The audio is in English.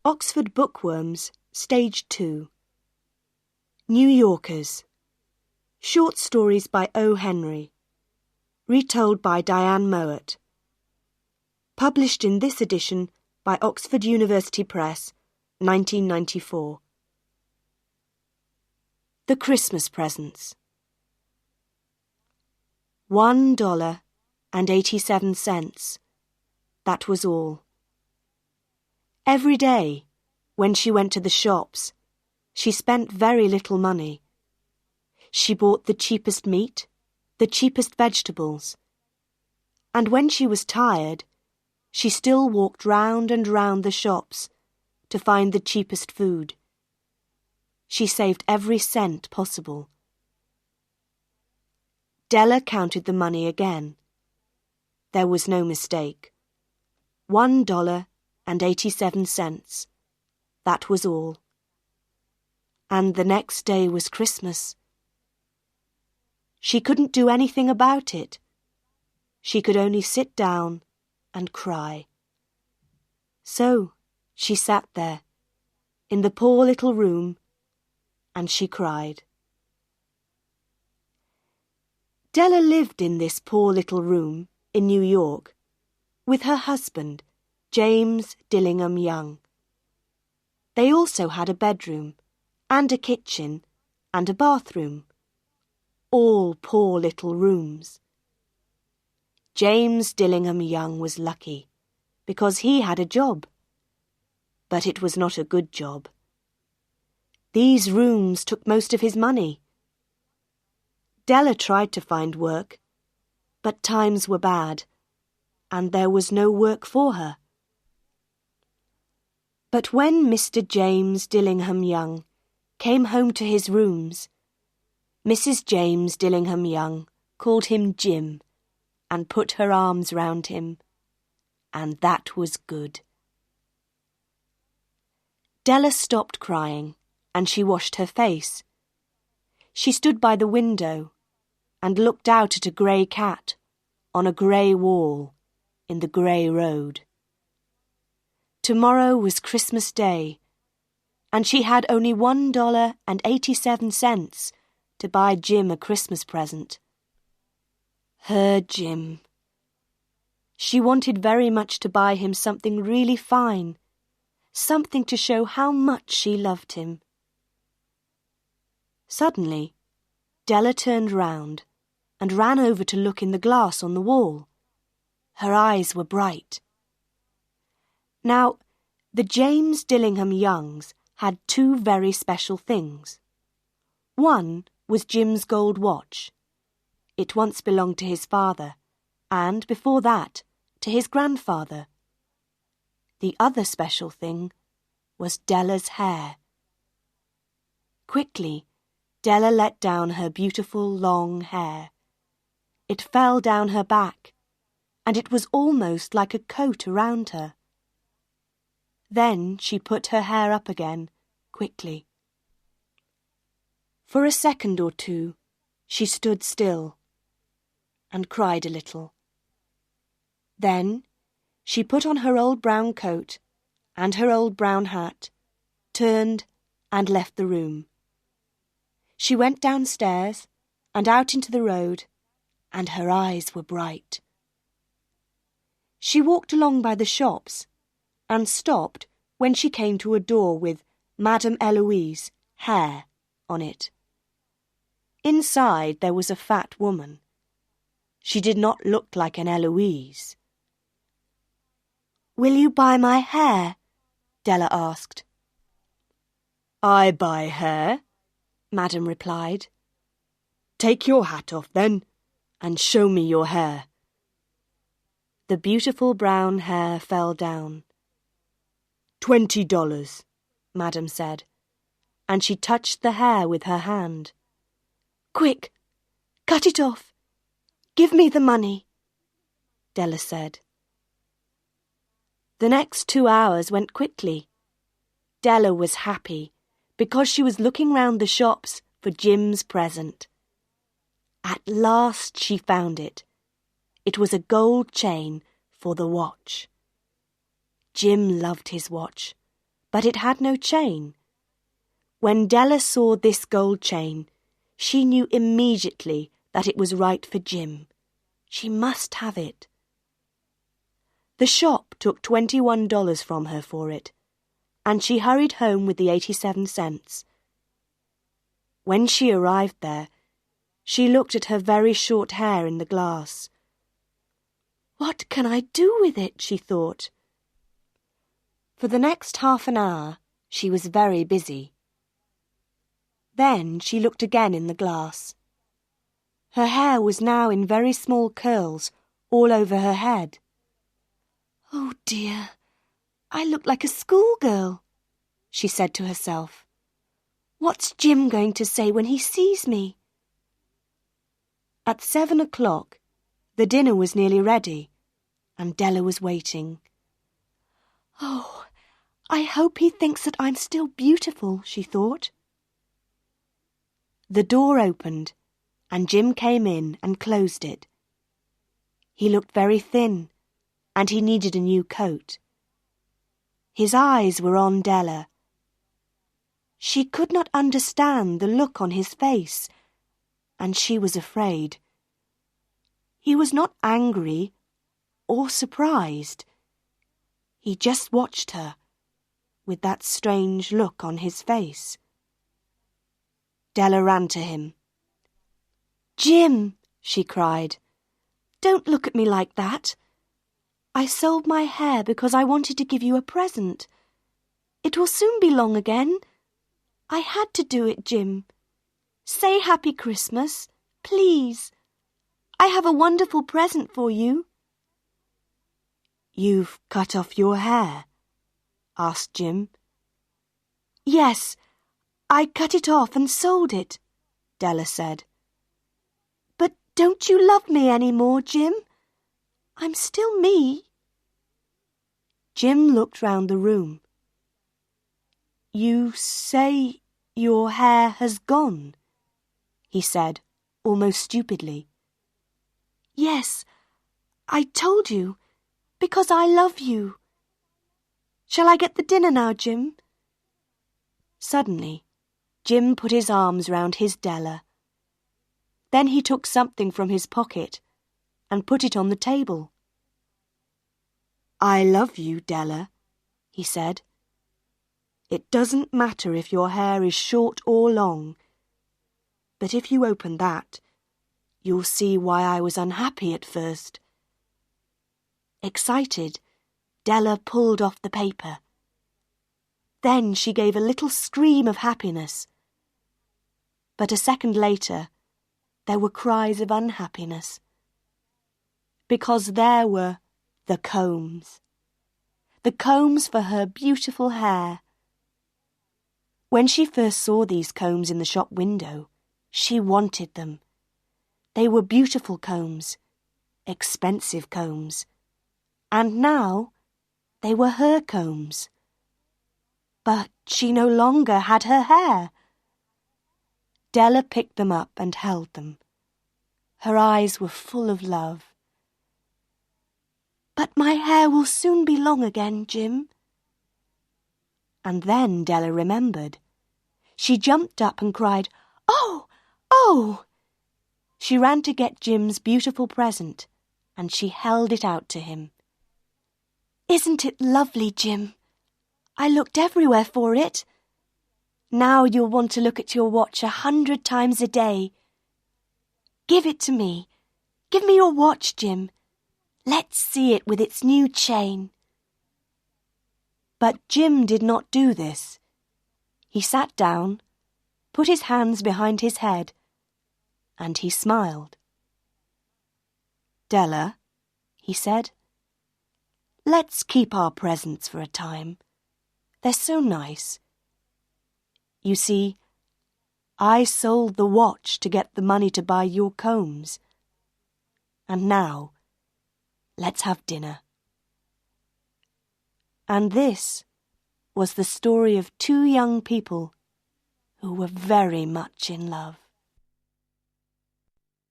Oxford Bookworms, Stage 2. New Yorkers. Short stories by O. Henry. Retold by Diane Mowat. Published in this edition by Oxford University Press, 1994. The Christmas Presents. $1.87. That was all. Every day, when she went to the shops, she spent very little money. She bought the cheapest meat, the cheapest vegetables, and when she was tired, she still walked round and round the shops to find the cheapest food. She saved every cent possible. Della counted the money again. There was no mistake. $1.87. That was all. And the next day was Christmas. She couldn't do anything about it. She could only sit down and cry. So she sat there, in the poor little room, and she cried. Della lived in this poor little room in New York with her husband, James Dillingham Young. They also had a bedroom and a kitchen and a bathroom. All poor little rooms. James Dillingham Young was lucky because he had a job. But it was not a good job. These rooms took most of his money. Della tried to find work, but times were bad, and there was no work for her. But when Mr. James Dillingham Young came home to his rooms, Mrs. James Dillingham Young called him Jim and put her arms round him, and that was good. Della stopped crying, and she washed her face. She stood by the window and looked out at a grey cat on a grey wall in the grey road. Tomorrow was Christmas Day, and she had only $1.87 to buy Jim a Christmas present. Her Jim. She wanted very much to buy him something really fine, something to show how much she loved him. Suddenly, Della turned round and ran over to look in the glass on the wall. Her eyes were bright. Now, the James Dillingham Youngs had two very special things. One was Jim's gold watch. It once belonged to his father, and before that, to his grandfather. The other special thing was Della's hair. Quickly, Della let down her beautiful long hair. It fell down her back, and it was almost like a coat around her. Then she put her hair up again, quickly. For a second or two, she stood still and cried a little. Then she put on her old brown coat and her old brown hat, turned and left the room. She went downstairs and out into the road, and her eyes were bright. She walked along by the shops and stopped when she came to a door with Madame Eloise, hair, on it. Inside there was a fat woman. She did not look like an Eloise. "Will you buy my hair?" Della asked. "I buy hair," Madame replied. "Take your hat off, then, and show me your hair." The beautiful brown hair fell down. $20, Madame said, and she touched the hair with her hand. "Quick, cut it off. Give me the money," Della said. The next 2 hours went quickly. Della was happy because she was looking round the shops for Jim's present. At last she found it. It was a gold chain for the watch. Jim loved his watch, but it had no chain. When Della saw this gold chain, she knew immediately that it was right for Jim. She must have it. The shop took $21 from her for it, and she hurried home with the 87 cents. When she arrived there, she looked at her very short hair in the glass. "What can I do with it?" she thought. For the next half an hour, she was very busy. Then she looked again in the glass. Her hair was now in very small curls all over her head. "Oh dear, I look like a schoolgirl," she said to herself. "What's Jim going to say when he sees me?" At 7 o'clock, the dinner was nearly ready, and Della was waiting. "Oh, I hope he thinks that I'm still beautiful," she thought. The door opened, and Jim came in and closed it. He looked very thin, and he needed a new coat. His eyes were on Della. She could not understand the look on his face, and she was afraid. He was not angry or surprised. He just watched her, with that strange look on his face. Della ran to him. "Jim," she cried, "don't look at me like that. I sold my hair because I wanted to give you a present. It will soon be long again. I had to do it, Jim. Say Happy Christmas, please. I have a wonderful present for you." "You've cut off your hair?" asked Jim. "Yes, I cut it off and sold it," Della said. "But don't you love me any more, Jim? I'm still me." Jim looked round the room. "You say your hair has gone?" he said, almost stupidly. "Yes, I told you, because I love you. Shall I get the dinner now, Jim?" Suddenly, Jim put his arms round his Della. Then he took something from his pocket and put it on the table. "I love you, Della," he said. "It doesn't matter if your hair is short or long, but if you open that, you'll see why I was unhappy at first." Excited, Della pulled off the paper. Then she gave a little scream of happiness. But a second later, there were cries of unhappiness. Because there were the combs for her beautiful hair. When she first saw these combs in the shop window, she wanted them. They were beautiful combs, expensive combs, and now they were her combs. But she no longer had her hair. Della picked them up and held them. Her eyes were full of love. "But my hair will soon be long again, Jim." And then Della remembered. She jumped up and cried, "Oh, oh!" She ran to get Jim's beautiful present, and she held it out to him. "Isn't it lovely, Jim? I looked everywhere for it. Now you'll want to look at your watch 100 times a day. Give it to me. Give me your watch, Jim. Let's see it with its new chain." But Jim did not do this. He sat down, put his hands behind his head, and he smiled. "Della," he said, "let's keep our presents for a time. They're so nice. You see, I sold the watch to get the money to buy your combs. And now, let's have dinner." And this was the story of two young people who were very much in love.